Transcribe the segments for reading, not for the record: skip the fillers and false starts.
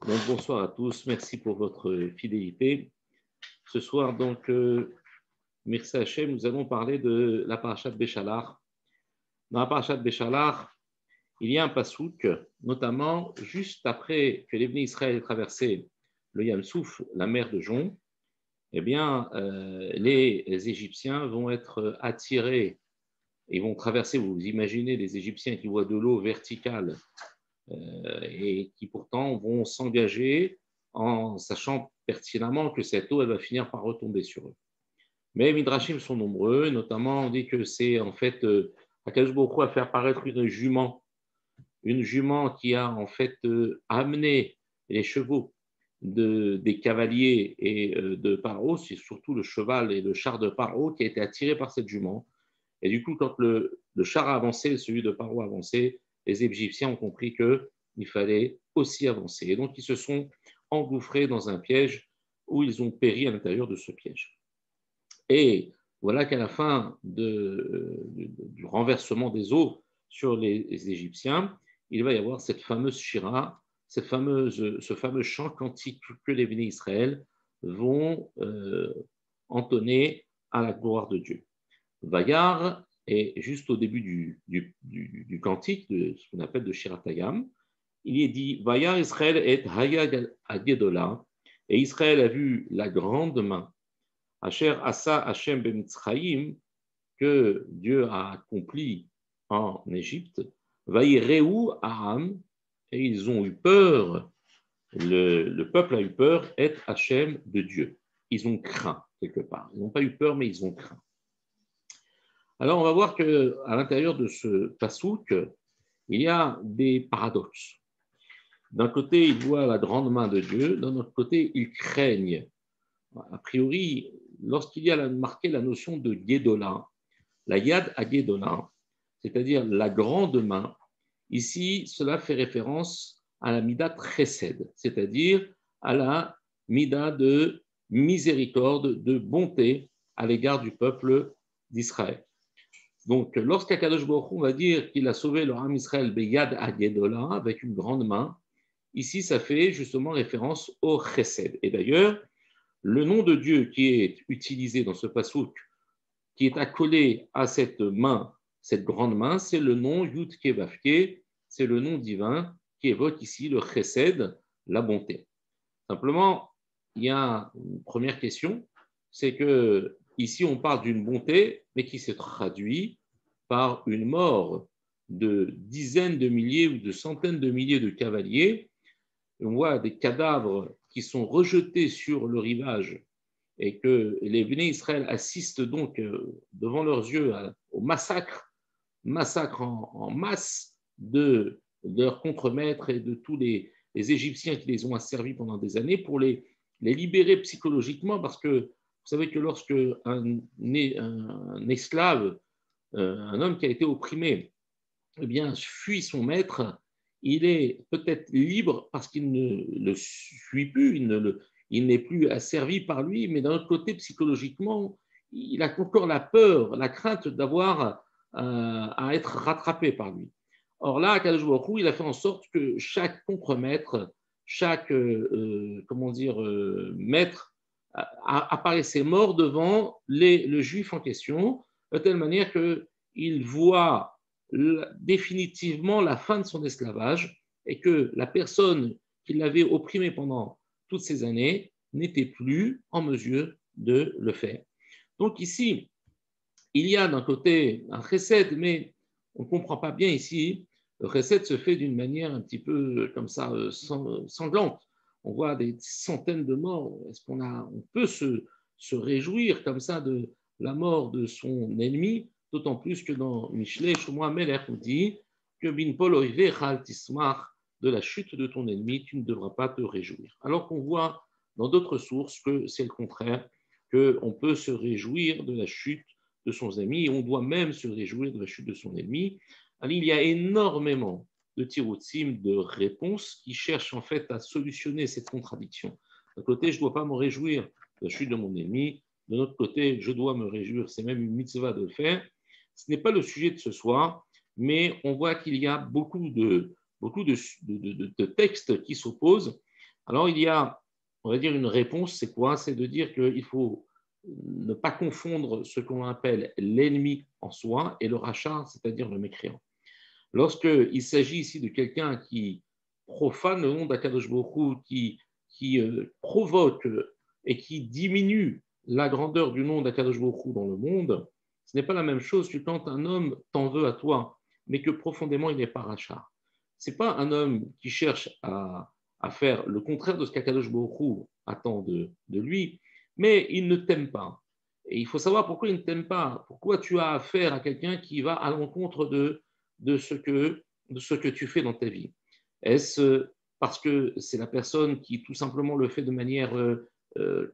Donc, bonsoir à tous, merci pour votre fidélité. Ce soir, donc, merci Hachem, nous allons parler de la parashat Béchalach. Dans la parashat Béchalach, il y a un pasouk, notamment juste après que les Bnei Israël aient traversé le Yam Souf, la mer de Jon, eh bien, les Égyptiens vont être attirés, ils vont traverser, vous imaginez les Égyptiens qui voient de l'eau verticale et qui pourtant vont s'engager en sachant pertinemment que cette eau elle va finir par retomber sur eux. Mais les Midrashim sont nombreux, notamment on dit que c'est en fait Akadosh Baruch Hu a fait apparaître une jument qui a en fait amené les chevaux des cavaliers et de Paro, c'est surtout le cheval et le char de Paro qui a été attiré par cette jument. Et du coup, quand le char a avancé, celui de Paro a avancé, les Égyptiens ont compris qu'il fallait aussi avancer. Et donc, ils se sont engouffrés dans un piège où ils ont péri à l'intérieur de ce piège. Et voilà qu'à la fin du renversement des eaux sur les Égyptiens, il va y avoir cette fameuse shira, ce fameux chant cantique que les Béné Israël vont entonner à la gloire de Dieu. Vayar est juste au début du cantique, de ce qu'on appelle de Shiratayam. Il est dit Vayar Israël et Hayag Agedola, et Israël a vu la grande main, Asher Asa Hashem Bemitzraïm, que Dieu a accompli en Égypte. Vayireu Aham, et ils ont eu peur, le peuple a eu peur, et Hashem de Dieu. Ils ont craint quelque part. Ils n'ont pas eu peur, mais ils ont craint. Alors, on va voir qu'à l'intérieur de ce pasouk, il y a des paradoxes. D'un côté, ils voient la grande main de Dieu, d'un autre côté, ils craignent. A priori, lorsqu'il y a marqué la notion de Guédola, la Yad à Guédola, c'est-à-dire la grande main, ici, cela fait référence à la Mida Chesed, c'est-à-dire à la Mida de miséricorde, de bonté à l'égard du peuple d'Israël. Donc, lorsqu'Akadosh Baruch Hu va dire qu'il a sauvé le Ham Israël Beyad Agedola, avec une grande main, ici, ça fait justement référence au Chesed. Et d'ailleurs, le nom de Dieu qui est utilisé dans ce pasouk, qui est accolé à cette main, cette grande main, c'est le nom Yud Kevavke, c'est le nom divin qui évoque ici le Chesed, la bonté. Simplement, il y a une première question, c'est que ici on parle d'une bonté, mais qui se traduit par une mort de dizaines de milliers ou de centaines de milliers de cavaliers. On voit des cadavres qui sont rejetés sur le rivage et que les Béné Israël assistent donc devant leurs yeux au massacre en masse de leurs contremaîtres et de tous les Égyptiens qui les ont asservis pendant des années pour les libérer psychologiquement, parce que vous savez que lorsque un esclave, un homme qui a été opprimé, eh bien, fuit son maître, il est peut-être libre parce qu'il ne le suit plus, il n'est plus asservi par lui, mais d'un autre côté, psychologiquement, il a encore la peur, la crainte d'avoir à être rattrapé par lui. Or là, Akadosh Baruch Hu, il a fait en sorte que chaque contremaître, chaque maître apparaissait mort devant le juif en question, de telle manière qu'il voit définitivement la fin de son esclavage et que la personne qui l'avait opprimé pendant toutes ces années n'était plus en mesure de le faire. Donc ici, il y a d'un côté un chesed, mais on ne comprend pas bien ici. Le chesed se fait d'une manière un petit peu comme ça, sanglante. On voit des centaines de morts. Est-ce on peut se réjouir comme ça de la mort de son ennemi, d'autant plus que dans Mishlei Shlomo Melech, on dit que bin pol oive chal tismach, de la chute de ton ennemi, tu ne devras pas te réjouir. Alors qu'on voit dans d'autres sources que c'est le contraire, qu'on peut se réjouir de la chute de son ennemi, et on doit même se réjouir de la chute de son ennemi. Alors, il y a énormément de tiroutsim, de réponses qui cherchent en fait à solutionner cette contradiction. D'un côté, je ne dois pas me réjouir de la chute de mon ennemi, de l'autre côté, je dois me réjouir, c'est même une mitzvah de le faire. Ce n'est pas le sujet de ce soir, mais on voit qu'il y a beaucoup de textes qui s'opposent Alors, il y a, on va dire, une réponse, c'est quoi? C'est de dire qu'il faut ne pas confondre ce qu'on appelle l'ennemi en soi et le rachat, c'est-à-dire le mécréant. Lorsqu'il s'agit ici de quelqu'un qui profane le nom d'Akadosh Baruch Hu, qui provoque et qui diminue la grandeur du nom d'Akadosh Baruch Hu dans le monde, ce n'est pas la même chose que quand un homme t'en veut à toi, mais que profondément il n'est pas rachat. Ce n'est pas un homme qui cherche à faire le contraire de ce qu'Akadosh Baruch Hu attend de lui, mais il ne t'aime pas. Et il faut savoir pourquoi il ne t'aime pas. Pourquoi tu as affaire à quelqu'un qui va à l'encontre de ce que tu fais dans ta vie. Est-ce parce que c'est la personne qui tout simplement le fait de manière,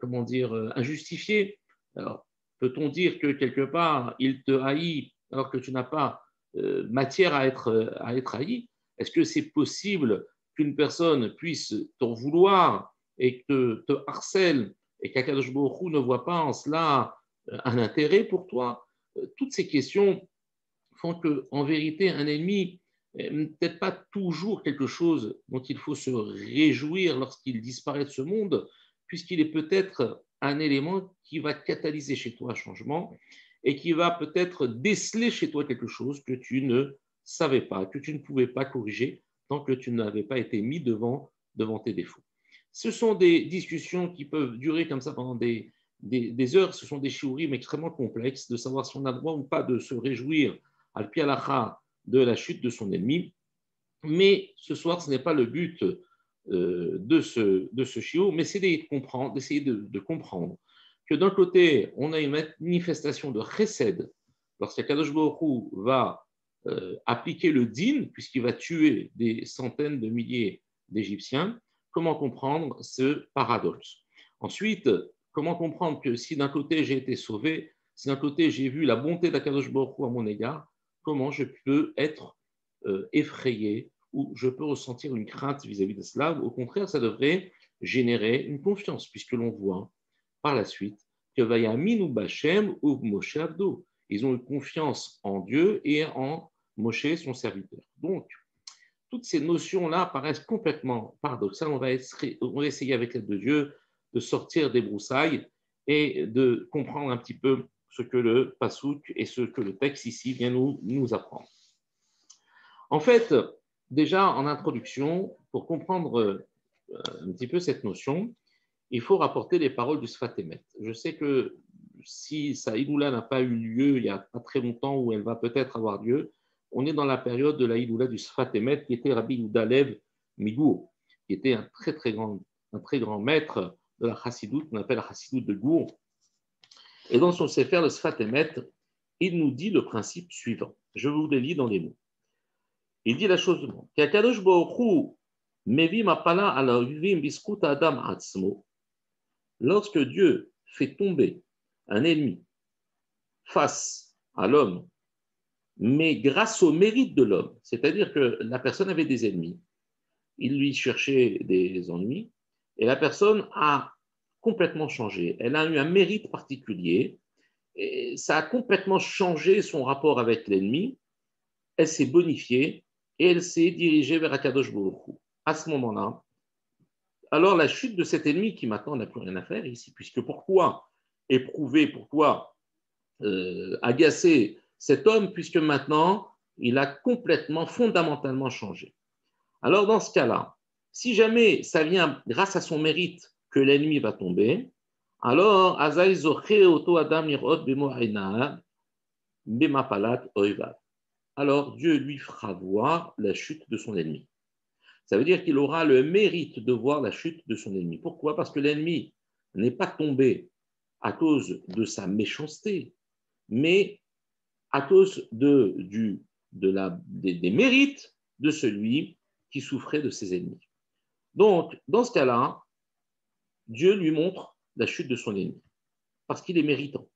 comment dire, injustifiée? Alors, peut-on dire que quelque part, il te haït alors que tu n'as pas matière à être haï? Est-ce que c'est possible qu'une personne puisse t'en vouloir et te harcèle et qu'Akadosh Baruch Hu ne voit pas en cela un intérêt pour toi? Toutes ces questions font qu'en vérité, un ennemi n'est peut-être pas toujours quelque chose dont il faut se réjouir lorsqu'il disparaît de ce monde, puisqu'il est peut-être un élément qui va catalyser chez toi un changement et qui va peut-être déceler chez toi quelque chose que tu ne savais pas, que tu ne pouvais pas corriger tant que tu n'avais pas été mis devant tes défauts. Ce sont des discussions qui peuvent durer comme ça pendant des heures, ce sont des shiurim extrêmement complexes de savoir si on a le droit ou pas de se réjouir al-pi halacha de la chute de son ennemi. Mais ce soir, ce n'est pas le but de ce shiur, mais c'est d'essayer de comprendre que d'un côté, on a une manifestation de chesed, lorsqu'Akadosh Baruch Hu va appliquer le din, puisqu'il va tuer des centaines de milliers d'Égyptiens. Comment comprendre ce paradoxe? Ensuite, comment comprendre que si d'un côté j'ai été sauvé, si d'un côté j'ai vu la bonté d'Akadosh Baruch Hu à mon égard, comment je peux être effrayé ou je peux ressentir une crainte vis-à-vis de cela? Au contraire, ça devrait générer une confiance, puisque l'on voit par la suite que Vayaminu Bachem ou Moshe Abdo. Ils ont eu confiance en Dieu et en Moshe, son serviteur. Donc, toutes ces notions-là paraissent complètement paradoxales. On va essayer avec l'aide de Dieu de sortir des broussailles et de comprendre un petit peu ce que le pasouk et ce que le texte ici vient nous apprendre. En fait, déjà en introduction, pour comprendre un petit peu cette notion, il faut rapporter les paroles du Sfat Emet. Je sais que si sa Hiloula n'a pas eu lieu il n'y a pas très longtemps, ou elle va peut-être avoir lieu, on est dans la période de la Hiloula du Sfat Emet, qui était Rabbi Yehuda Lev Migour, qui était un très grand maître de la Chassidoute, qu'on appelle la Chassidoute de Gour. Et dans son Sefer, le Sfat Emet, il nous dit le principe suivant. Je vous le lis dans les mots. Il dit la chose suivante. Qu'Akadosh Baruch Hu mevi mapala ala yuvim biskut adam atzmo. Lorsque Dieu fait tomber un ennemi face à l'homme, mais grâce au mérite de l'homme, c'est-à-dire que la personne avait des ennemis, il lui cherchait des ennuis, et la personne a complètement changé. Elle a eu un mérite particulier, et ça a complètement changé son rapport avec l'ennemi. Elle s'est bonifiée et elle s'est dirigée vers Akadosh Baruch Hu. À ce moment-là, alors la chute de cet ennemi qui maintenant n'a plus rien à faire ici, puisque pourquoi éprouver, pourquoi agacer cet homme, puisque maintenant il a complètement, fondamentalement changé. Alors dans ce cas-là, si jamais ça vient grâce à son mérite que l'ennemi va tomber, alors Azaï Zoché Oto Adam Irot Bemoaina Bemapalat Oiva. Alors Dieu lui fera voir la chute de son ennemi. Ça veut dire qu'il aura le mérite de voir la chute de son ennemi. Pourquoi? Parce que l'ennemi n'est pas tombé à cause de sa méchanceté, mais à cause des mérites de celui qui souffrait de ses ennemis. Donc, dans ce cas-là, Dieu lui montre la chute de son ennemi, parce qu'il est méritant.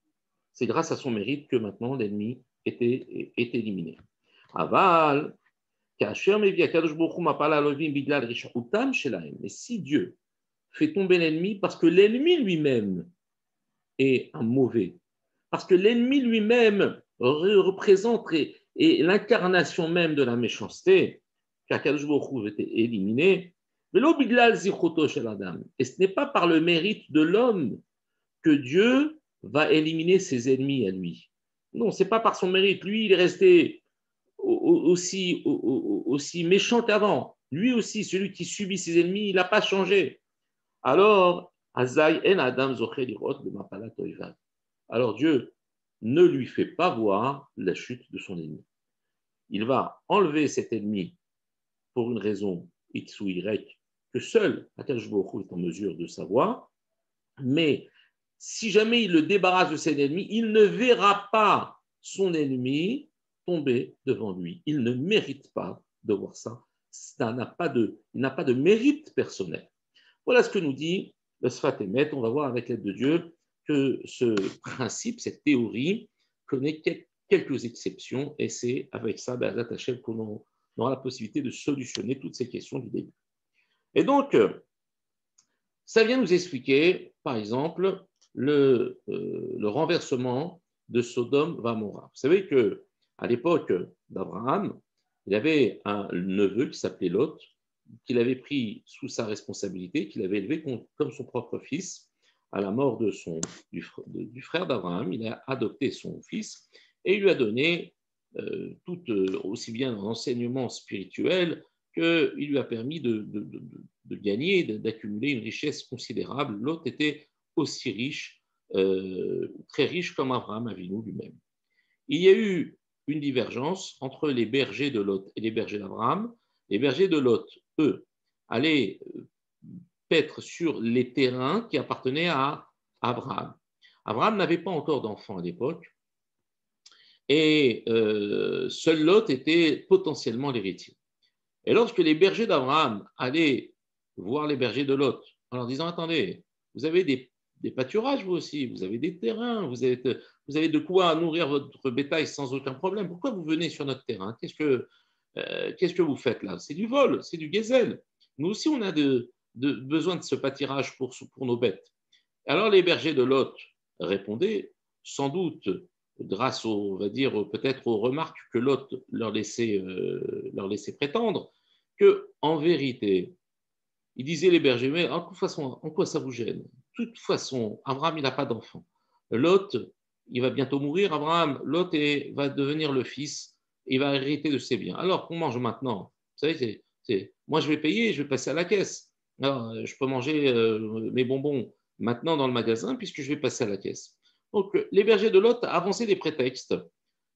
C'est grâce à son mérite que maintenant l'ennemi est éliminé. Aval, mais si Dieu fait tomber l'ennemi parce que l'ennemi lui-même est un mauvais, parce que l'ennemi lui-même représente et l'incarnation même de la méchanceté, qu'Akadosh Baruch Hu était éliminé, Et ce n'est pas par le mérite de l'homme que Dieu va éliminer ses ennemis à lui. Non, ce n'est pas par son mérite. Lui, il est resté aussi méchant qu'avant. Lui aussi, celui qui subit ses ennemis, il n'a pas changé. Alors, alors Dieu ne lui fait pas voir la chute de son ennemi. Il va enlever cet ennemi pour une raison X ou Y que seul Akadosh Baruch Hu est en mesure de savoir, mais si jamais il le débarrasse de cet ennemi, il ne verra pas son ennemi tomber devant lui. Il ne mérite pas de voir ça. Il n'a pas de mérite personnel. Voilà ce que nous dit le Sfat Emet. On va voir avec l'aide de Dieu que ce principe, cette théorie, connaît quelques exceptions et c'est avec ça, Be'ezrat Hashem, qu'on aura la possibilité de solutionner toutes ces questions du début. Et donc, ça vient nous expliquer, par exemple, le renversement de Sodome Gomorrha. Vous savez qu'à l'époque d'Abraham, il avait un neveu qui s'appelait Lot, qu'il avait pris sous sa responsabilité, qu'il avait élevé comme son propre fils. À la mort du frère d'Abraham, il a adopté son fils et il lui a donné aussi bien l'enseignement spirituel qu'il lui a permis de gagner, d'accumuler une richesse considérable. Lot était aussi riche, très riche comme Abraham Avinu lui-même. Il y a eu une divergence entre les bergers de Lot et les bergers d'Abraham. Les bergers de Lot, eux, allaient paître sur les terrains qui appartenaient à Abraham. Abraham n'avait pas encore d'enfants à l'époque et seul Lot était potentiellement l'héritier. Et lorsque les bergers d'Abraham allaient voir les bergers de Lot en leur disant « Attendez, vous avez des pâturages vous aussi, vous avez des terrains, vous avez de quoi nourrir votre bétail sans aucun problème. Pourquoi vous venez sur notre terrain ? Qu'est-ce que vous faites là ? C'est du vol, c'est du gazelle. Nous aussi, on a besoin de ce pâturage pour nos bêtes. » Alors les bergers de Lot répondaient, sans doute grâce on va dire peut-être aux remarques que Lot leur laissait prétendre, que en vérité, ils disaient les bergers, mais en toute façon, en quoi ça vous gêne ? De toute façon, Abraham, il n'a pas d'enfant. Lot, il va bientôt mourir. Abraham, Lot va devenir le fils, il va hériter de ses biens. Alors qu'on mange maintenant, vous savez, moi je vais payer, je vais passer à la caisse. Alors, je peux manger mes bonbons maintenant dans le magasin puisque je vais passer à la caisse. Donc, les bergers de Lot avançaient des prétextes,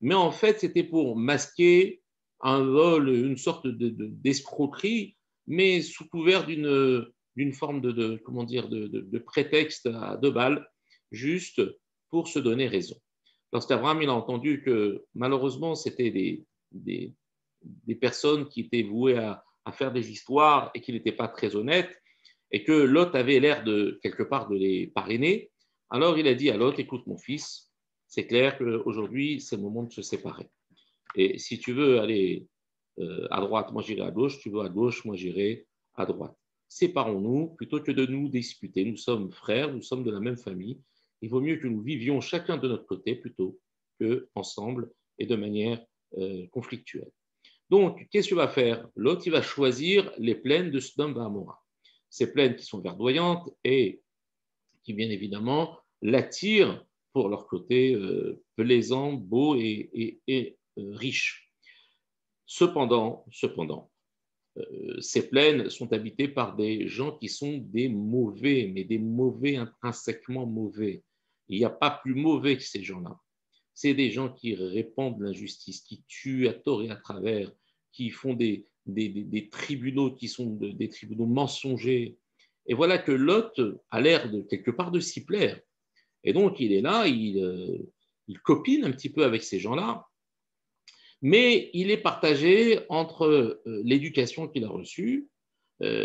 mais en fait, c'était pour masquer un vol, une sorte d'escroquerie, mais sous couvert d'une forme de prétexte à deux balles, juste pour se donner raison. Lorsqu'Abraham il a entendu que malheureusement c'était des personnes qui étaient vouées à faire des histoires et qui n'étaient pas très honnêtes, et que Lot avait l'air de quelque part de les parrainer, alors il a dit à Lot, écoute mon fils, c'est clair qu'aujourd'hui c'est le moment de se séparer. Et si tu veux aller à droite, moi j'irai à gauche, tu veux à gauche, moi j'irai à droite. Séparons-nous plutôt que de nous disputer. Nous sommes frères, nous sommes de la même famille. Il vaut mieux que nous vivions chacun de notre côté plutôt qu'ensemble et de manière conflictuelle. Donc, qu'est-ce que va faire Lot? Il va choisir les plaines de Sodome et Gomorrha. Ces plaines qui sont verdoyantes et qui, bien évidemment, l'attirent pour leur côté plaisant, beau et riche. Cependant, ces plaines sont habitées par des gens qui sont des mauvais, mais des mauvais intrinsèquement mauvais. Il n'y a pas plus mauvais que ces gens-là. C'est des gens qui répandent l'injustice, qui tuent à tort et à travers, qui font des tribunaux qui sont des tribunaux mensongers. Et voilà que Lot a l'air de quelque part de s'y plaire. Et donc il est là, il copine un petit peu avec ces gens-là, mais il est partagé entre l'éducation qu'il a reçue,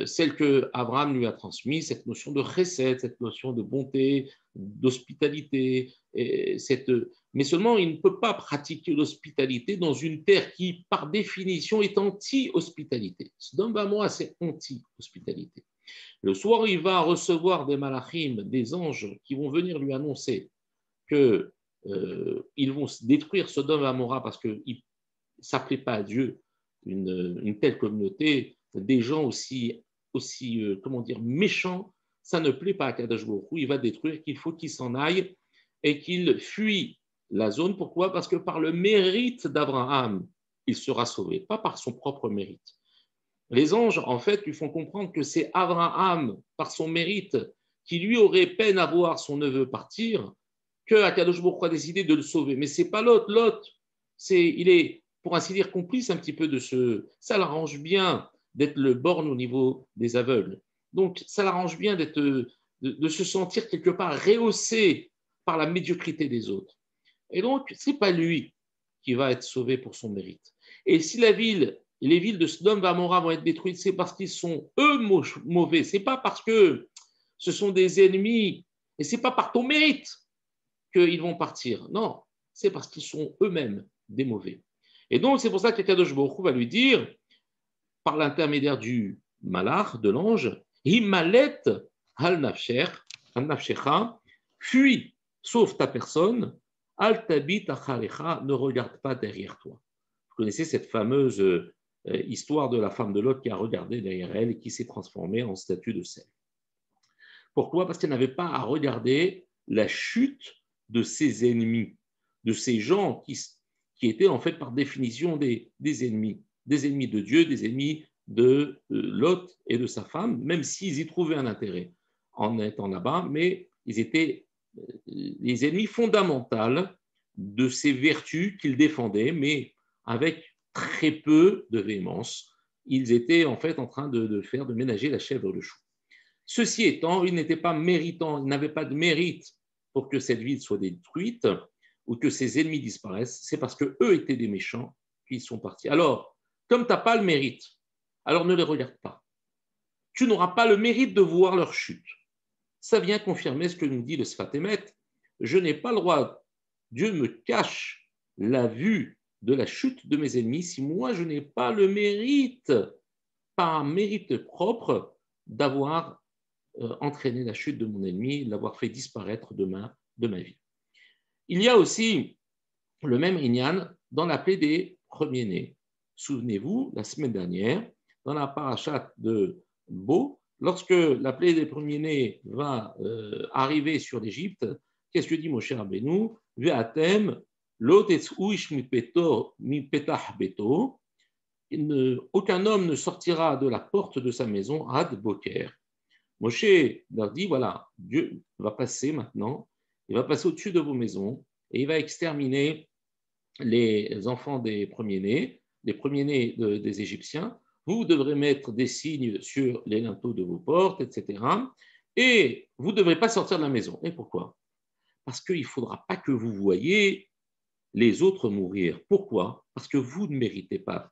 celle que Abraham lui a transmise, cette notion de chesed, cette notion de bonté, d'hospitalité, mais seulement il ne peut pas pratiquer l'hospitalité dans une terre qui, par définition, est anti-hospitalité. Sodome et Gomorrha, c'est anti-hospitalité. Le soir, il va recevoir des malachim, des anges, qui vont venir lui annoncer qu'ils vont détruire Sodome et Gomorrha parce qu'ils ça ne plaît pas à Dieu, une telle communauté, des gens aussi aussi comment dire, méchant, ça ne plaît pas à Kadosh Baruch Hu, il va détruire, qu'il faut qu'il s'en aille et qu'il fuit la zone. Pourquoi? Parce que par le mérite d'Abraham, il sera sauvé, pas par son propre mérite. Les anges, en fait, lui font comprendre que c'est Abraham, par son mérite, qui lui aurait peine à voir son neveu partir, que Akadosh Baruch Hu a décidé de le sauver. Mais c'est pas l'autre. L'autre, il est, pour ainsi dire, complice un petit peu de ce. Ça l'arrange bien d'être le borgne au niveau des aveugles. Donc, ça l'arrange bien de se sentir quelque part rehaussé par la médiocrité des autres. Et donc, c'est pas lui qui va être sauvé pour son mérite. Et si les villes de Sodome et Gomorrhe vont être détruites, c'est parce qu'ils sont eux mauvais. C'est pas parce que ce sont des ennemis et c'est pas par ton mérite qu'ils vont partir. Non, c'est parce qu'ils sont eux-mêmes des mauvais. Et donc, c'est pour ça que Kadosh Baruch Hu va lui dire, par l'intermédiaire du malach, de l'ange, Himalet al nafshecha, fuis, sauve ta personne, al tabit acharecha, ne regarde pas derrière toi. Vous connaissez cette fameuse histoire de la femme de Lot qui a regardé derrière elle et qui s'est transformée en statue de sel. Pourquoi? Parce qu'elle n'avait pas à regarder la chute de ses ennemis, de ces gens qui étaient en fait par définition des ennemis de Dieu, des ennemis de Lot et de sa femme, même s'ils y trouvaient un intérêt en étant là-bas, mais ils étaient les ennemis fondamentaux de ces vertus qu'ils défendaient, mais avec très peu de véhémence. Ils étaient en fait en train de ménager la chèvre le chou. Ceci étant, ils n'étaient pas méritants, ils n'avaient pas de mérite pour que cette ville soit détruite ou que ses ennemis disparaissent. C'est parce qu'eux étaient des méchants qu'ils sont partis. Alors, comme tu n'as pas le mérite, alors ne les regarde pas. Tu n'auras pas le mérite de voir leur chute. Ça vient confirmer ce que nous dit le Sfat Emet. Je n'ai pas le droit, Dieu me cache la vue de la chute de mes ennemis si moi je n'ai pas le mérite, par mérite propre, d'avoir entraîné la chute de mon ennemi, l'avoir fait disparaître de ma vie. Il y a aussi le même Inyan dans la plaie des premiers-nés. Souvenez-vous, la semaine dernière, dans la parashat de Bo, lorsque la plaie des premiers-nés va arriver sur l'Égypte, qu'est-ce que dit Moshe Rabbeinu? Ve'atem lo tetz'u ish mipetach beto. Aucun homme ne sortira de la porte de sa maison ad boker. Moshe leur dit, voilà, Dieu va passer maintenant, il va passer au-dessus de vos maisons et il va exterminer les enfants des premiers-nés, des Égyptiens. Vous devrez mettre des signes sur les linteaux de vos portes, etc. Et vous ne devrez pas sortir de la maison. Et pourquoi? Parce qu'il ne faudra pas que vous voyiez les autres mourir. Pourquoi? Parce que vous ne méritez pas.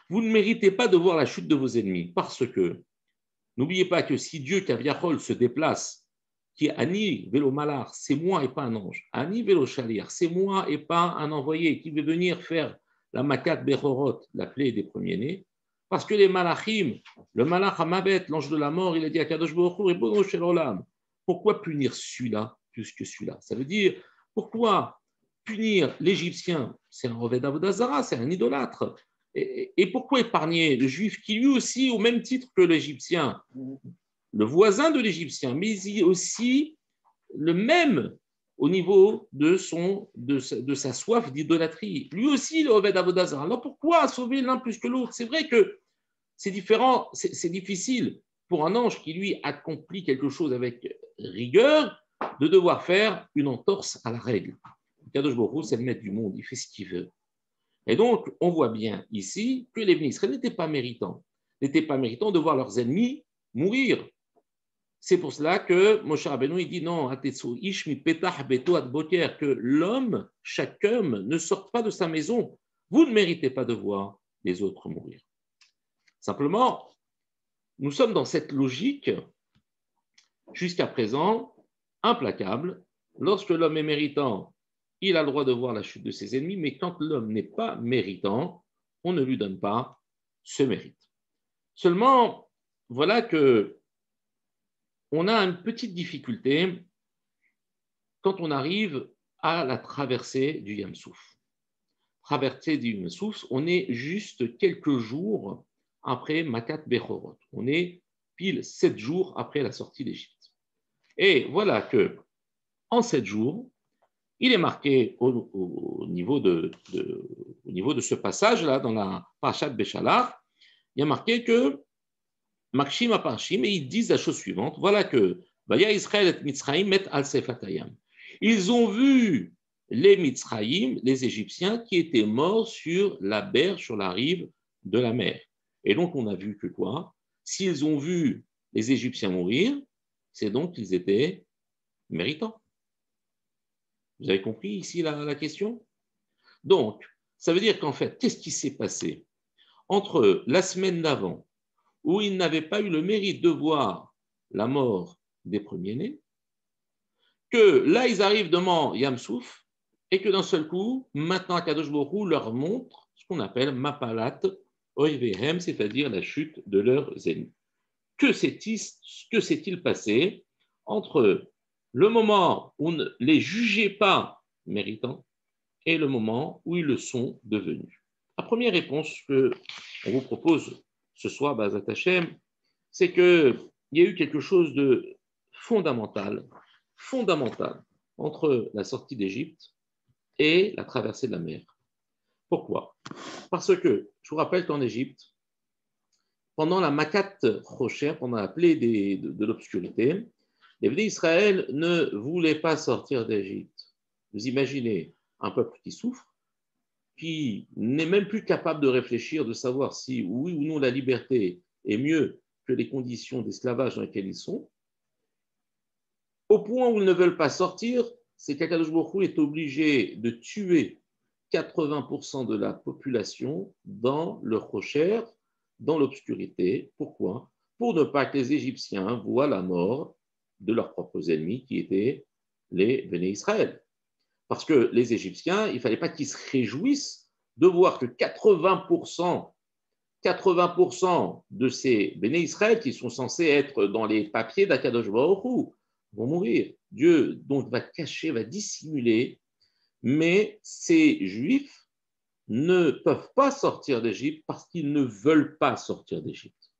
Vous ne méritez pas de voir la chute de vos ennemis. Parce que n'oubliez pas que si Dieu, Kaviachol, se déplace, qui est Ani Vélo Malar, c'est moi et pas un ange. Ani Vélo Chalir, c'est moi et pas un envoyé qui veut venir faire la Makat Bechorot, la plaie des premiers-nés. Parce que les Malachim, le Malach Hamabet, l'ange de la mort, il a dit à Kadosh Baruch Hu, Ribono Shel Olam, pourquoi punir celui-là plus que celui-là? Ça veut dire, pourquoi punir l'Égyptien? C'est un Oved Avodazara, c'est un idolâtre. Et pourquoi épargner le juif qui lui aussi, au même titre que l'Égyptien, le voisin de l'Égyptien, mais aussi le même au niveau de sa soif d'idolâtrie. Lui aussi, le Oved Avodazara. Alors pourquoi sauver l'un plus que l'autre? C'est vrai que c'est différent, c'est difficile pour un ange qui, lui, accomplit quelque chose avec rigueur, de devoir faire une entorse à la règle. Kadosh Baruch Hu, c'est le maître du monde, il fait ce qu'il veut. Et donc, on voit bien ici que les Israël n'étaient pas méritants de voir leurs ennemis mourir. C'est pour cela que Moshe Rabbeinu il dit non, que l'homme, chaque homme, ne sorte pas de sa maison. Vous ne méritez pas de voir les autres mourir. Simplement, nous sommes dans cette logique jusqu'à présent implacable. Lorsque l'homme est méritant, il a le droit de voir la chute de ses ennemis, mais quand l'homme n'est pas méritant, on ne lui donne pas ce mérite. Seulement, voilà que on a une petite difficulté quand on arrive à la traversée du Yam Souf. Traversée du Yam Souf, on est juste quelques jours après Makat Bechorot. On est pile 7 jours après la sortie d'Égypte. Et voilà que en 7 jours, il est marqué au niveau de ce passage-là, dans la Parashat Béchalach, il y a marqué que Makshim Aparshim, et ils disent la chose suivante, voilà que Vaya Israël et Mitzraïm met al Sefatayam. Ils ont vu les Mitzraïm, les Égyptiens, qui étaient morts sur la berge, sur la rive de la mer. Et donc on a vu que quoi? S'ils ont vu les Égyptiens mourir, c'est donc qu'ils étaient méritants. Vous avez compris ici la question? Donc, ça veut dire qu'en fait, qu'est-ce qui s'est passé entre la semaine d'avant, où ils n'avaient pas eu le mérite de voir la mort des premiers-nés, que là, ils arrivent devant Yamsouf, et que d'un seul coup, maintenant, Akadosh Baruch Hu leur montre ce qu'on appelle Mapalat Oivehem, c'est-à-dire la chute de leurs ennemis. Que s'est-il passé entre le moment où on ne les jugeait pas méritants et le moment où ils le sont devenus? La première réponse qu'on vous propose ce soir, B'ezrat Hashem, c'est qu'il y a eu quelque chose de fondamental entre la sortie d'Égypte et la traversée de la mer. Pourquoi? Parce que je vous rappelle qu'en Égypte, pendant la Makat Rocher, pendant la plaie de l'obscurité, les Béné Israël ne voulaient pas sortir d'Égypte. Vous imaginez un peuple qui souffre, qui n'est même plus capable de réfléchir, de savoir si oui ou non la liberté est mieux que les conditions d'esclavage dans lesquelles ils sont, au point où ils ne veulent pas sortir, c'est qu'Akadosh Baruch Hu est obligé de tuer 80% de la population dans le rocher, dans l'obscurité. Pourquoi? Pour ne pas que les Égyptiens voient la mort de leurs propres ennemis qui étaient les Béné Israël. Parce que les Égyptiens, il ne fallait pas qu'ils se réjouissent de voir que 80% de ces Béné Israël qui sont censés être dans les papiers d'Akadosh Baruch Hu vont mourir. Dieu donc va cacher, va dissimuler, mais ces Juifs ne peuvent pas sortir d'Égypte parce qu'ils ne veulent pas sortir d'Égypte.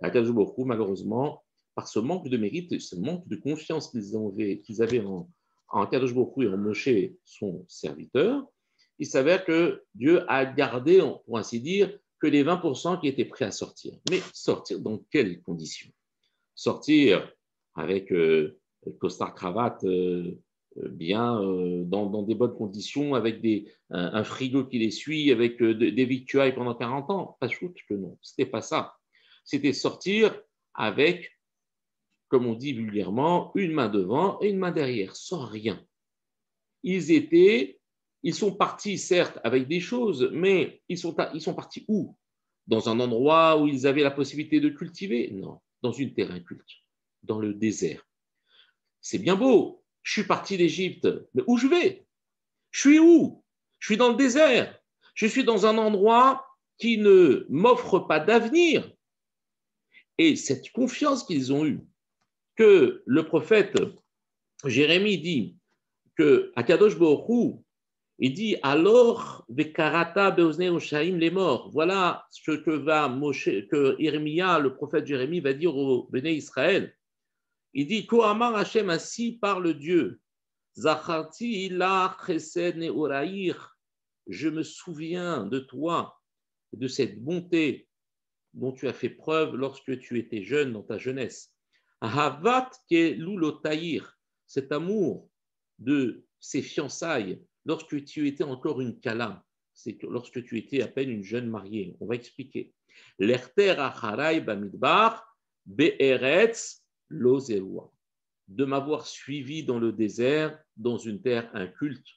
Akadosh Baruch Hu, malheureusement, par ce manque de mérite, ce manque de confiance qu'ils avaient en Akadosh Baruch Hu et en Moshe, son serviteur, il s'avère que Dieu a gardé, pour ainsi dire, que les 20% qui étaient prêts à sortir. Mais sortir dans quelles conditions? Sortir avec costard cravate bien dans des bonnes conditions, avec un frigo qui les suit, avec des victuailles pendant 40 ans? Pas shoot que non, c'était pas ça. C'était sortir avec, comme on dit vulgairement, une main devant et une main derrière, sans rien. Ils sont partis, certes, avec des choses, mais ils sont partis où? Dans un endroit où ils avaient la possibilité de cultiver? Non, dans une terre inculte, dans le désert. C'est bien beau, je suis parti d'Égypte, mais où je vais? Je suis où? Je suis dans le désert. Je suis dans un endroit qui ne m'offre pas d'avenir. Et cette confiance qu'ils ont eue, que le prophète Jérémie dit que Akadosh Baruch Hu, il dit alors Vekarata Beozne Oshaim les morts. Voilà ce que Jérémia, le prophète Jérémie, va dire au Béné Israël. Il dit Kohamar Hashem, ainsi parle Dieu. Zacharti ila chesed neoraïr. Je me souviens de toi, de cette bonté dont tu as fait preuve lorsque tu étais jeune dans ta jeunesse. Ahavat kelulotaïr, cet amour de ces fiançailles lorsque tu étais encore une kala, c'est lorsque tu étais à peine une jeune mariée. On va expliquer. L'erter acharai bamidbar be'eretz lo zerua, de m'avoir suivi dans le désert, dans une terre inculte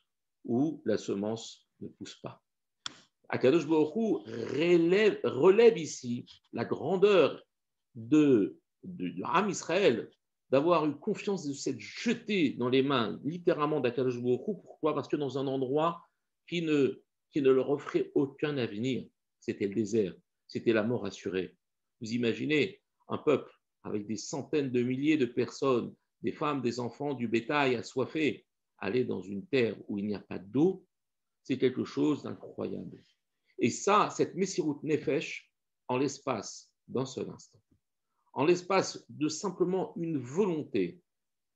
où la semence ne pousse pas. Akadosh Baruch Hu relève ici la grandeur de Ham Israël, d'avoir eu confiance de s'être jeté dans les mains littéralement d'Akadosh Baruch Hu. Pourquoi? Parce que dans un endroit qui ne leur offrait aucun avenir, c'était le désert, c'était la mort assurée. Vous imaginez un peuple avec des centaines de milliers de personnes, des femmes, des enfants, du bétail assoiffés, aller dans une terre où il n'y a pas d'eau, c'est quelque chose d'incroyable. Et ça, cette Messirut Nefesh, en l'espace d'un seul instant, en l'espace de simplement une volonté,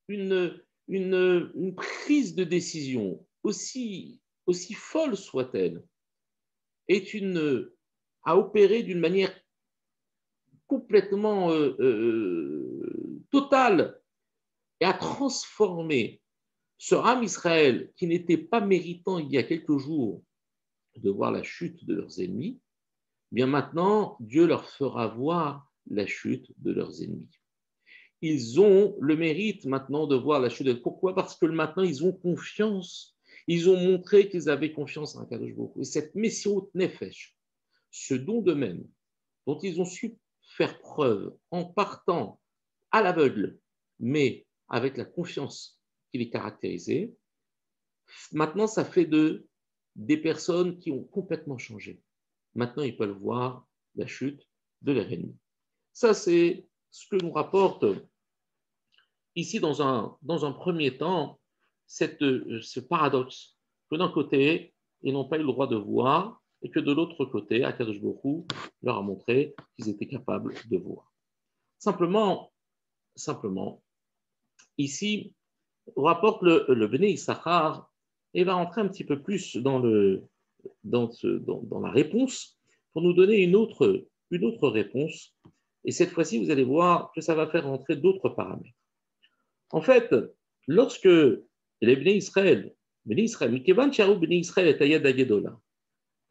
une prise de décision, aussi folle soit-elle, a opéré d'une manière complètement totale et a transformé ce Ham Israël qui n'était pas méritant il y a quelques jours de voir la chute de leurs ennemis, bien maintenant, Dieu leur fera voir la chute de leurs ennemis. Ils ont le mérite maintenant de voir la chute. Pourquoi? Parce que maintenant, ils ont confiance. Ils ont montré qu'ils avaient confiance en Akadosh Baruch Hu. Et cette Messiot Nefesh, ce don d'eux-mêmes, dont ils ont su faire preuve en partant à l'aveugle, mais avec la confiance qui les caractérisait, maintenant, ça fait d'eux des personnes qui ont complètement changé. Maintenant, ils peuvent voir la chute de leur ennemi. Ça, c'est ce que nous rapporte ici, dans un premier temps, ce paradoxe que d'un côté, ils n'ont pas eu le droit de voir et que de l'autre côté, Akadosh Baruch Hu leur a montré qu'ils étaient capables de voir. Simplement, ici, on rapporte le Bnei Issachar et va rentrer un petit peu plus dans la réponse pour nous donner une autre réponse. Et cette fois-ci, vous allez voir que ça va faire rentrer d'autres paramètres. En fait, lorsque les Bnei Israël,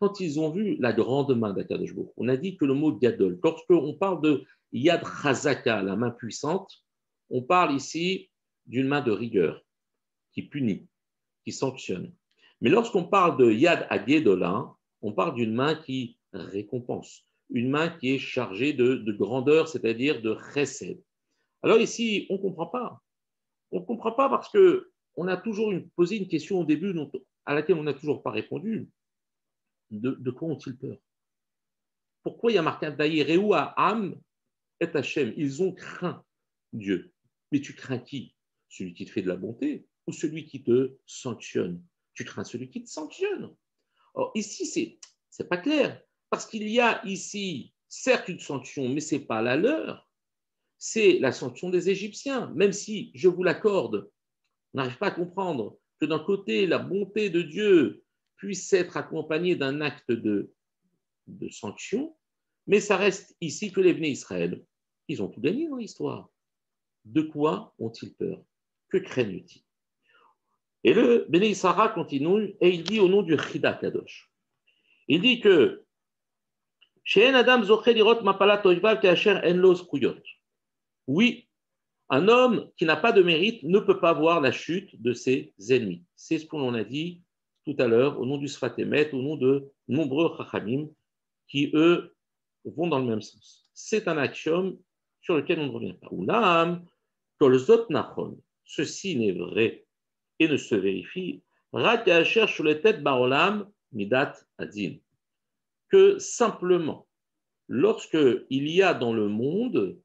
quand ils ont vu la grande main d'Akadosh Baruch Hu, on a dit que le mot Gadol, lorsqu'on parle de Yad Chazaka, la main puissante, on parle ici d'une main de rigueur qui punit, qui sanctionne. Mais lorsqu'on parle de Yad Agedola, on parle d'une main qui récompense, une main qui est chargée de grandeur, c'est-à-dire de chesed. Alors ici, on ne comprend pas. On ne comprend pas parce qu'on a toujours posé une question au début à laquelle on n'a toujours pas répondu. De quoi ont-ils peur? Pourquoi il y a marqué Daïréou à Am et Hachem? Ils ont craint Dieu. Mais tu crains qui? Celui qui te fait de la bonté ou celui qui te sanctionne? Tu crains celui qui te sanctionne. Or, ici, c'est pas clair. Parce qu'il y a ici, certes, une sanction, mais ce n'est pas la leur. C'est la sanction des Égyptiens. Même si, je vous l'accorde, on n'arrive pas à comprendre que d'un côté, la bonté de Dieu puisse être accompagnée d'un acte de sanction, mais ça reste ici que les Bnei Israël, ils ont tout gagné dans l'histoire. De quoi ont-ils peur? Que craignent-ils? Et le Bnei Issachar continue et il dit au nom du Chida Kadosh, il dit que oui, un homme qui n'a pas de mérite ne peut pas voir la chute de ses ennemis. C'est ce qu'on a dit tout à l'heure au nom du Sfat Emet, au nom de nombreux Chachamim qui, eux, vont dans le même sens. C'est un axiome sur lequel on ne revient pas. Oulam, kolzot nachon, ceci n'est vrai et ne se vérifie, rakacher sur les têtes barolam midat adin, que simplement, lorsqu'il y a dans le monde,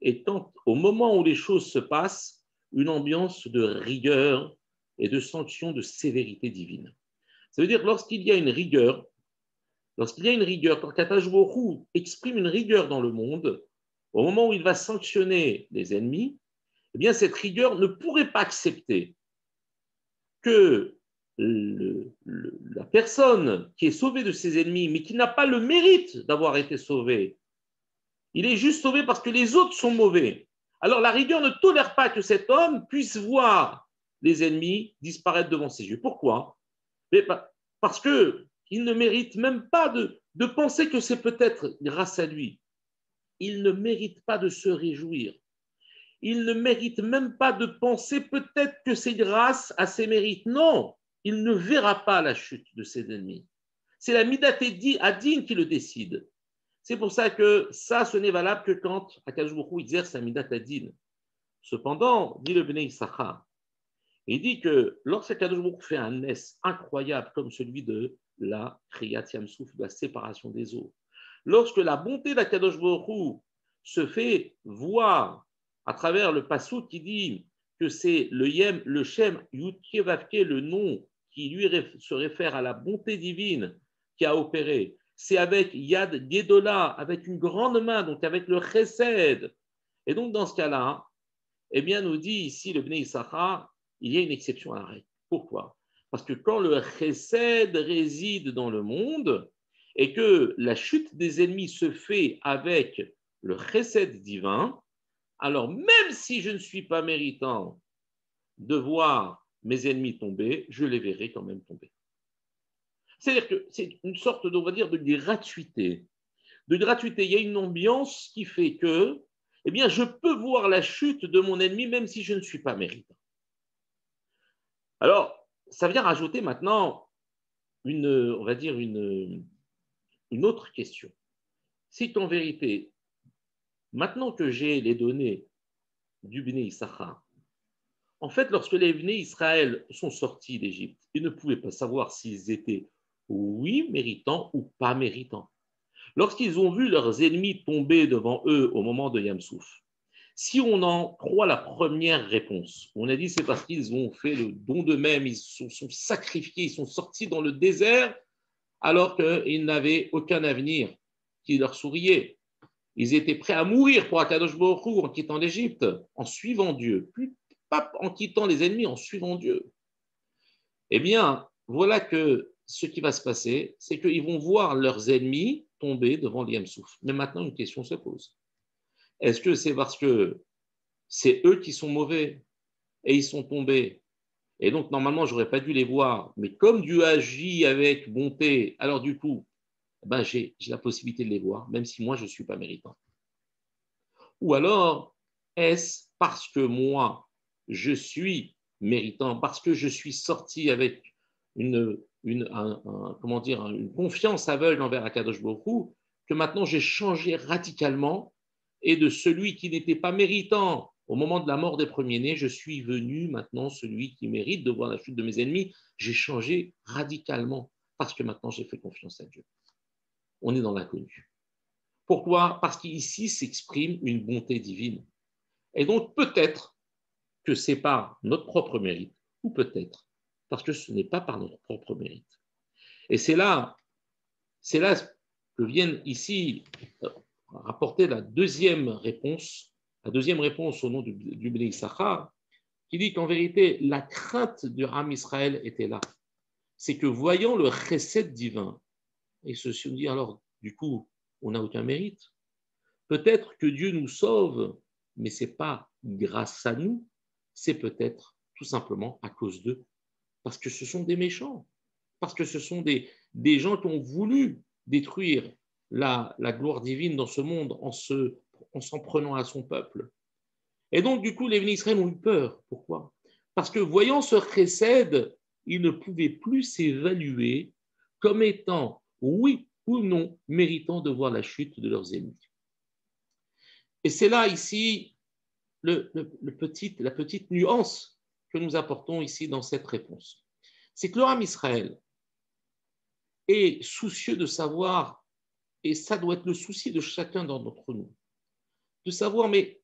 étant au moment où les choses se passent, une ambiance de rigueur et de sanction, de sévérité divine. Ça veut dire lorsqu'il y a une rigueur, quand Akadosh Baruch Hu exprime une rigueur dans le monde, au moment où il va sanctionner les ennemis, eh bien cette rigueur ne pourrait pas accepter que la personne qui est sauvée de ses ennemis, mais qui n'a pas le mérite d'avoir été sauvée, il est juste sauvé parce que les autres sont mauvais. Alors la rigueur ne tolère pas que cet homme puisse voir les ennemis disparaître devant ses yeux. Pourquoi? Parce qu'il ne mérite même pas de penser que c'est peut-être grâce à lui. Il ne mérite pas de se réjouir. Il ne mérite même pas de penser peut-être que c'est grâce à ses mérites. Non, il ne verra pas la chute de ses ennemis. C'est la Midat Adin qui le décide. C'est pour ça que ça, ce n'est valable que quand Akadosh Baruch Hu exerce la Midat Adin. Cependant, dit le Bnei Issachar, il dit que lorsqu'Akadosh Baruch Hu fait un nes incroyable comme celui de la Kriyat Yamsouf, de la séparation des eaux, lorsque la bonté d'Akadosh Baruch Hu se fait voir à travers le passou qui dit que c'est le Shem Yud-Kevavke, le nom qui lui se réfère à la bonté divine qui a opéré, c'est avec Yad Gedola, avec une grande main, donc avec le Chesed, Et donc, dans ce cas-là, eh bien, nous dit ici le Bnei Issachar, il y a une exception à la règle. Pourquoi? Parce que quand le chesed réside dans le monde et que la chute des ennemis se fait avec le chesed divin, alors même si je ne suis pas méritant de voir mes ennemis tomber, je les verrai quand même tomber. C'est-à-dire que c'est une sorte, on va dire, de gratuité. De gratuité, il y a une ambiance qui fait que, eh bien, je peux voir la chute de mon ennemi même si je ne suis pas méritant. Alors, ça vient rajouter maintenant on va dire une autre question. C'est qu'en vérité, maintenant que j'ai les données du Bnei Issachar, en fait, lorsque les Bnei Israël sont sortis d'Égypte, ils ne pouvaient pas savoir s'ils étaient, oui, méritants ou pas méritants. Lorsqu'ils ont vu leurs ennemis tomber devant eux au moment de Yam Souf, si on en croit la première réponse, on a dit c'est parce qu'ils ont fait le don d'eux-mêmes, ils sont sacrifiés, ils sont sortis dans le désert alors qu'ils n'avaient aucun avenir qui leur souriait. Ils étaient prêts à mourir pour Akadosh Baruch Hu en quittant l'Égypte, en suivant Dieu, pas en quittant les ennemis, en suivant Dieu. Eh bien, voilà que ce qui va se passer, c'est qu'ils vont voir leurs ennemis tomber devant l'Yam Souf. Mais maintenant, une question se pose. Est-ce que c'est parce que c'est eux qui sont mauvais et ils sont tombés? Et donc, normalement, je n'aurais pas dû les voir. Mais comme Dieu agit avec bonté, alors du coup, ben, j'ai la possibilité de les voir, même si moi, je ne suis pas méritant. Ou alors, est-ce parce que moi, je suis méritant, parce que je suis sorti avec comment dire, une confiance aveugle envers Akadosh Baruch Hu, que maintenant j'ai changé radicalement et de celui qui n'était pas méritant au moment de la mort des premiers-nés, je suis venu maintenant celui qui mérite de voir la chute de mes ennemis. J'ai changé radicalement parce que maintenant j'ai fait confiance à Dieu. On est dans l'inconnu. Pourquoi? Parce qu'ici s'exprime une bonté divine. Et donc peut-être que c'est par notre propre mérite, ou peut-être parce que ce n'est pas par notre propre mérite. Et c'est là que viennent ici rapporter la deuxième réponse au nom du Bnei Issachar, qui dit qu'en vérité, la crainte du Ham Israël était là. C'est que voyant le chesed divin, et ceci on dit alors, du coup, on n'a aucun mérite. Peut-être que Dieu nous sauve, mais ce n'est pas grâce à nous, c'est peut-être tout simplement à cause d'eux. Parce que ce sont des méchants, parce que ce sont des gens qui ont voulu détruire la gloire divine dans ce monde en s'en prenant à son peuple. Et donc, du coup, les Israël ont eu peur. Pourquoi? Parce que voyant ce chesed, ils ne pouvaient plus s'évaluer comme étant, oui ou non, méritant de voir la chute de leurs ennemis. Et c'est là, ici, la petite nuance que nous apportons ici dans cette réponse. C'est que le Ham Israël est soucieux de savoir, et ça doit être le souci de chacun d'entre nous, de savoir, mais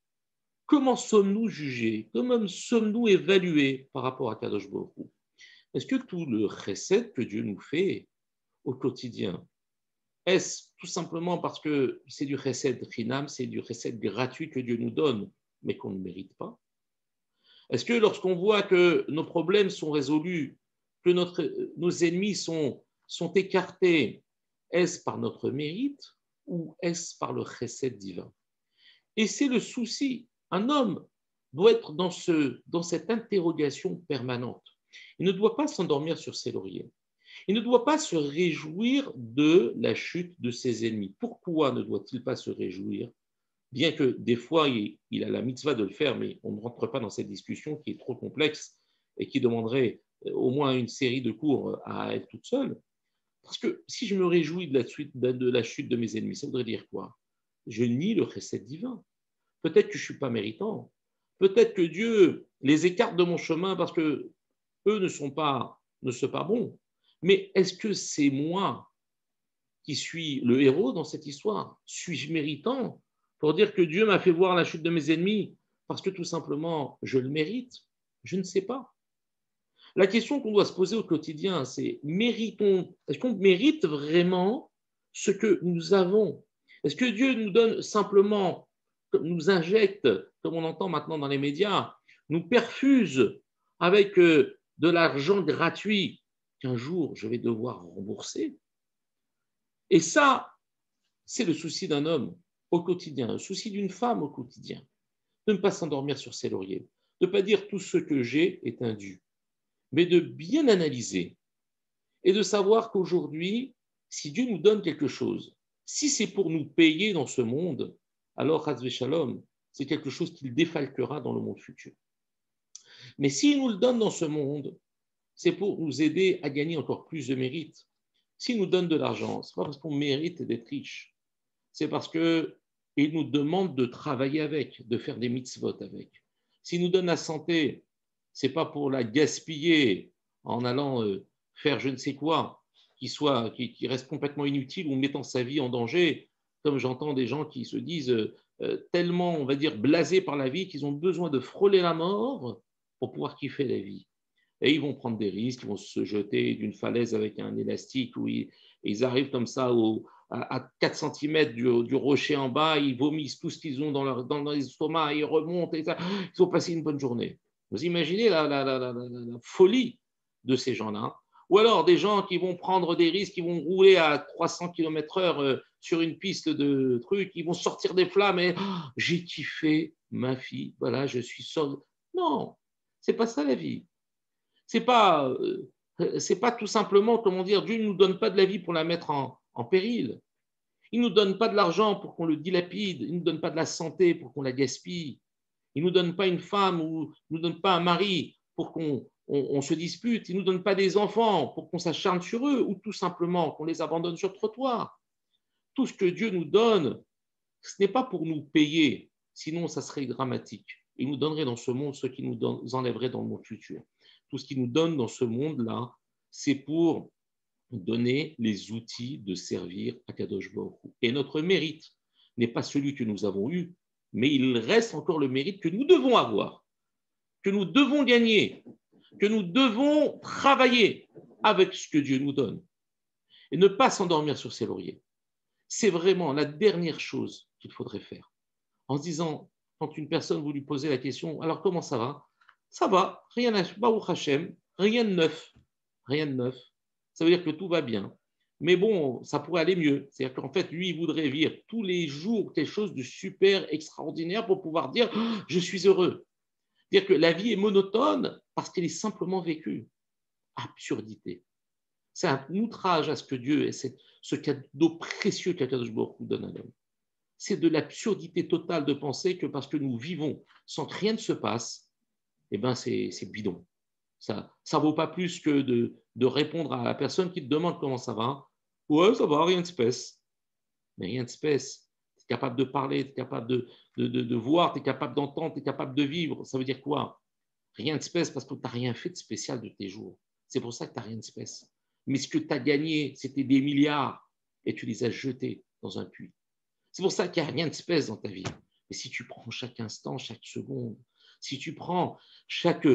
comment sommes-nous jugés? Comment sommes-nous évalués par rapport à Kadosh Baruch Hu? Est-ce que tout le chesed que Dieu nous fait au quotidien, est-ce tout simplement parce que c'est du chesed chinam, c'est du chesed gratuit que Dieu nous donne, mais qu'on ne mérite pas? Est-ce que lorsqu'on voit que nos problèmes sont résolus, que nos ennemis sont écartés, est-ce par notre mérite ou est-ce par le chesed divin? Et c'est le souci. Un homme doit être dans cette interrogation permanente. Il ne doit pas s'endormir sur ses lauriers. Il ne doit pas se réjouir de la chute de ses ennemis. Pourquoi ne doit-il pas se réjouir? Bien que des fois, il a la mitzvah de le faire, mais on ne rentre pas dans cette discussion qui est trop complexe et qui demanderait au moins une série de cours à elle toute seule. Parce que si je me réjouis de la chute de mes ennemis, ça voudrait dire quoi? Je nie le chesed divin. Peut-être que je ne suis pas méritant. Peut-être que Dieu les écarte de mon chemin parce que eux ne sont pas bons. Mais est-ce que c'est moi qui suis le héros dans cette histoire? Suis-je méritant pour dire que Dieu m'a fait voir la chute de mes ennemis parce que tout simplement je le mérite? Je ne sais pas. La question qu'on doit se poser au quotidien, c'est est-ce qu'on mérite vraiment ce que nous avons? Est-ce que Dieu nous donne simplement nous injecte, comme on entend maintenant dans les médias, nous perfuse avec de l'argent gratuit qu'un jour je vais devoir rembourser. Et ça, c'est le souci d'un homme au quotidien, le souci d'une femme au quotidien, de ne pas s'endormir sur ses lauriers, de ne pas dire tout ce que j'ai est indu, mais de bien analyser et de savoir qu'aujourd'hui, si Dieu nous donne quelque chose, si c'est pour nous payer dans ce monde, alors, Chas Shalom, c'est quelque chose qu'il défalquera dans le monde futur. Mais s'il nous le donne dans ce monde, c'est pour nous aider à gagner encore plus de mérite. S'il nous donne de l'argent, ce n'est pas parce qu'on mérite d'être riche, c'est parce qu'il nous demande de travailler avec, de faire des mitzvot avec. S'il nous donne la santé, ce n'est pas pour la gaspiller en allant faire je ne sais quoi, qui reste complètement inutile ou mettant sa vie en danger, comme j'entends des gens qui se disent tellement, on va dire, blasés par la vie qu'ils ont besoin de frôler la mort pour pouvoir kiffer la vie. Et ils vont prendre des risques, ils vont se jeter d'une falaise avec un élastique où ils arrivent comme ça à 4 cm du rocher en bas, ils vomissent tout ce qu'ils ont dans l'estomac, ils remontent, et ça, ils ont passé une bonne journée. Vous imaginez la folie de ces gens-là. Ou alors des gens qui vont prendre des risques, qui vont rouler à 300 km/h sur une piste de trucs, ils vont sortir des flammes et j'ai kiffé ma fille, voilà, je suis seul. Non, c'est pas ça la vie. C'est pas tout simplement, comment dire, Dieu ne nous donne pas de la vie pour la mettre en péril. Il ne nous donne pas de l'argent pour qu'on le dilapide. Il ne nous donne pas de la santé pour qu'on la gaspille. Il ne nous donne pas une femme ou il ne nous donne pas un mari pour qu'on se dispute. Il ne nous donne pas des enfants pour qu'on s'acharne sur eux ou tout simplement qu'on les abandonne sur le trottoir. Tout ce que Dieu nous donne, ce n'est pas pour nous payer, sinon ça serait dramatique. Il nous donnerait dans ce monde ce qui nous enlèverait dans le monde futur. Tout ce qu'il nous donne dans ce monde-là, c'est pour donner les outils de servir à Kadosh Baruch Hu. Et notre mérite n'est pas celui que nous avons eu, mais il reste encore le mérite que nous devons avoir, que nous devons gagner, que nous devons travailler avec ce que Dieu nous donne. Et ne pas s'endormir sur ses lauriers. C'est vraiment la dernière chose qu'il faudrait faire. En se disant, quand une personne vous lui posez la question, alors comment ça va? Ça va, rien de neuf, rien de neuf. Ça veut dire que tout va bien. Mais bon, ça pourrait aller mieux. C'est-à-dire qu'en fait, lui, il voudrait vivre tous les jours quelque chose de super extraordinaire pour pouvoir dire je suis heureux. C'est-à-dire que la vie est monotone parce qu'elle est simplement vécue. Absurdité. C'est un outrage à ce que Dieu et ce cadeau précieux qu'Akadosh Baruch Hu donne à l'homme. C'est de l'absurdité totale de penser que parce que nous vivons sans que rien ne se passe, eh ben c'est bidon. Ça ne vaut pas plus que de répondre à la personne qui te demande comment ça va. Ouais, ça va, rien de spécial. Mais rien de spécial. Tu es capable de parler, tu es capable de voir, tu es capable d'entendre, tu es capable de vivre. Ça veut dire quoi? Rien de spécial parce que tu n'as rien fait de spécial de tes jours. C'est pour ça que tu n'as rien de spécial. Mais ce que tu as gagné, c'était des milliards et tu les as jetés dans un puits. C'est pour ça qu'il n'y a rien de spécial dans ta vie. Mais si tu prends chaque instant, chaque seconde, si tu prends chaque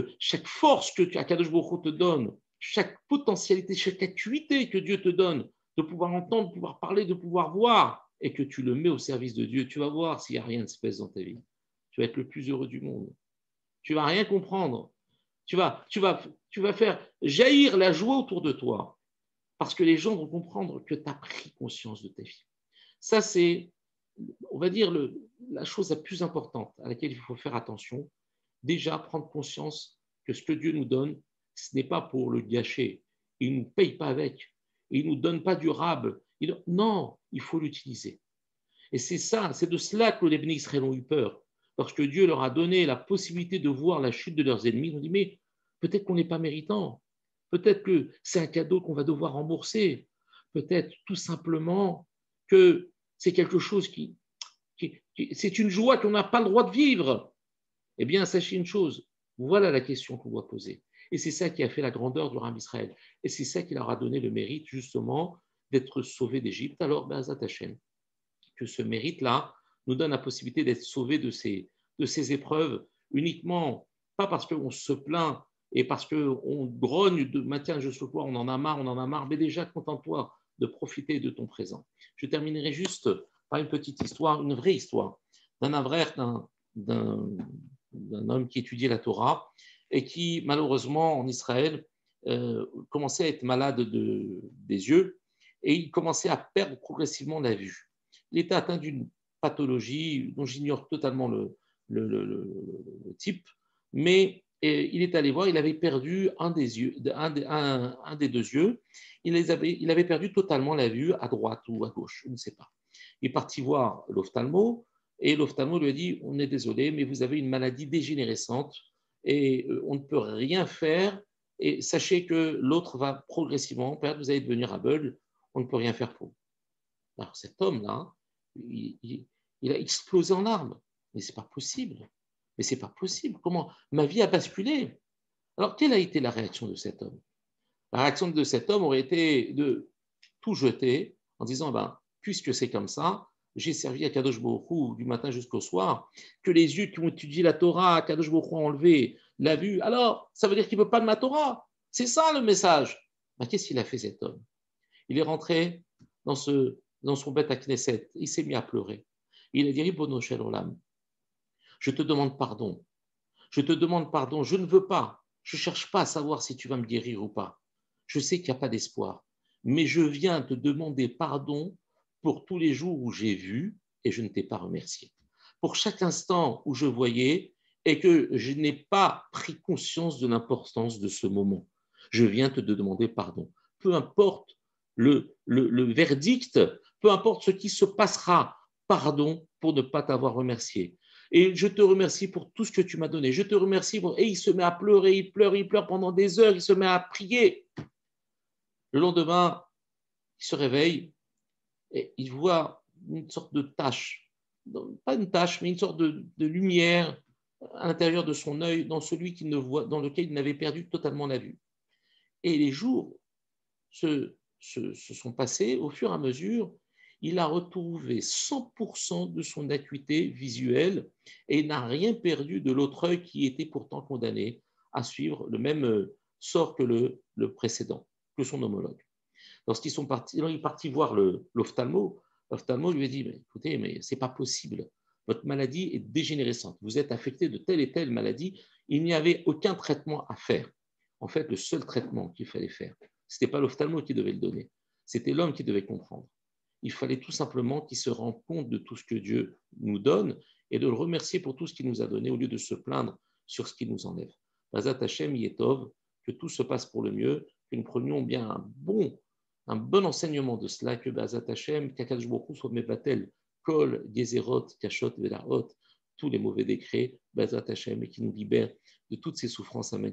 force que Akadosh Baruch Hu te donne, chaque potentialité, chaque acuité que Dieu te donne, de pouvoir entendre, de pouvoir parler, de pouvoir voir, et que tu le mets au service de Dieu, tu vas voir s'il n'y a rien de spécial dans ta vie. Tu vas être le plus heureux du monde. Tu ne vas rien comprendre. Tu vas faire jaillir la joie autour de toi, parce que les gens vont comprendre que tu as pris conscience de ta vie. Ça, c'est, on va dire, la chose la plus importante à laquelle il faut faire attention. Déjà, prendre conscience que ce que Dieu nous donne, ce n'est pas pour le gâcher. Il ne nous paye pas avec. Il ne nous donne pas durable. Non, il faut l'utiliser. Et c'est ça, c'est de cela que les bénis Israël ont eu peur. Parce que Dieu leur a donné la possibilité de voir la chute de leurs ennemis. Ils ont dit, mais peut-être qu'on n'est pas méritant. Peut-être que c'est un cadeau qu'on va devoir rembourser. Peut-être tout simplement que c'est quelque chose c'est une joie qu'on n'a pas le droit de vivre. Eh bien, sachez une chose, voilà la question qu'on doit poser. Et c'est ça qui a fait la grandeur du Ram Israël. Et c'est ça qui leur a donné le mérite, justement, d'être sauvés d'Égypte. Alors, Be'ezrat Hashem, que ce mérite-là nous donne la possibilité d'être sauvés de ces épreuves uniquement, pas parce qu'on se plaint et parce qu'on grogne de matin jusqu'au soir, on en a marre, mais déjà, contente-toi de profiter de ton présent. Je terminerai juste par une petite histoire, une vraie histoire, d'un Avrer, d'un homme qui étudiait la Torah et qui, malheureusement, en Israël, commençait à être malade des yeux et il commençait à perdre progressivement la vue. Il était atteint d'une pathologie dont j'ignore totalement le type, mais il est allé voir, il avait perdu un des yeux, un des deux yeux, il avait perdu totalement la vue à droite ou à gauche, je ne sais pas. Il est parti voir l'ophtalmo et l'ophtalmo lui a dit, on est désolé, mais vous avez une maladie dégénérescente et on ne peut rien faire et sachez que l'autre va progressivement perdre, vous allez devenir aveugle, on ne peut rien faire pour vous. Alors cet homme-là, il a explosé en larmes. Mais c'est pas possible. Mais c'est pas possible. Comment? Ma vie a basculé. Alors, quelle a été la réaction de cet homme? La réaction de cet homme aurait été de tout jeter en disant, ben, puisque c'est comme ça, j'ai servi à Kadosh Baruch Hu du matin jusqu'au soir, que les yeux qui ont étudié la Torah, Kadosh Baruch Hu a enlevé la vue, alors ça veut dire qu'il ne veut pas de ma Torah. C'est ça le message. Ben, qu'est-ce qu'il a fait cet homme? Il est rentré dans son bête à Knesset, il s'est mis à pleurer. Il a dit, Ribono Shel Olam, je te demande pardon. Je te demande pardon. Je ne veux pas. Je ne cherche pas à savoir si tu vas me guérir ou pas. Je sais qu'il n'y a pas d'espoir. Mais je viens te demander pardon pour tous les jours où j'ai vu et je ne t'ai pas remercié. Pour chaque instant où je voyais et que je n'ai pas pris conscience de l'importance de ce moment. Je viens te demander pardon. Peu importe le verdict, peu importe ce qui se passera, pardon pour ne pas t'avoir remercié. Et je te remercie pour tout ce que tu m'as donné. Je te remercie pour... Et il se met à pleurer, il pleure pendant des heures, il se met à prier. Le lendemain, il se réveille et il voit une sorte de tache, pas une tache, mais une sorte de lumière à l'intérieur de son œil, dans celui qu'il ne voit, dans lequel il n'avait perdu totalement la vue. Et les jours se sont passés au fur et à mesure. Il a retrouvé 100% de son acuité visuelle et n'a rien perdu de l'autre œil qui était pourtant condamné à suivre le même sort que le précédent, que son homologue. Lorsqu'ils sont partis, il est parti voir l'ophtalmo. L'ophtalmo lui a dit, mais écoutez, mais ce n'est pas possible. Votre maladie est dégénérescente. Vous êtes affecté de telle et telle maladie. Il n'y avait aucun traitement à faire. En fait, le seul traitement qu'il fallait faire, ce n'était pas l'ophtalmo qui devait le donner. C'était l'homme qui devait comprendre. Il fallait tout simplement qu'il se rende compte de tout ce que Dieu nous donne et de le remercier pour tout ce qu'il nous a donné au lieu de se plaindre sur ce qu'il nous enlève. Bazat Hashem Yetov, que tout se passe pour le mieux, que nous prenions bien un bon enseignement de cela, que Bazat Hashem, qu'Akadosh Baruch Hu soit mevatel, kol, gezerot, kashot, velarot, tous les mauvais décrets, Bazat Hashem, et qui nous libère de toutes ces souffrances. Amen,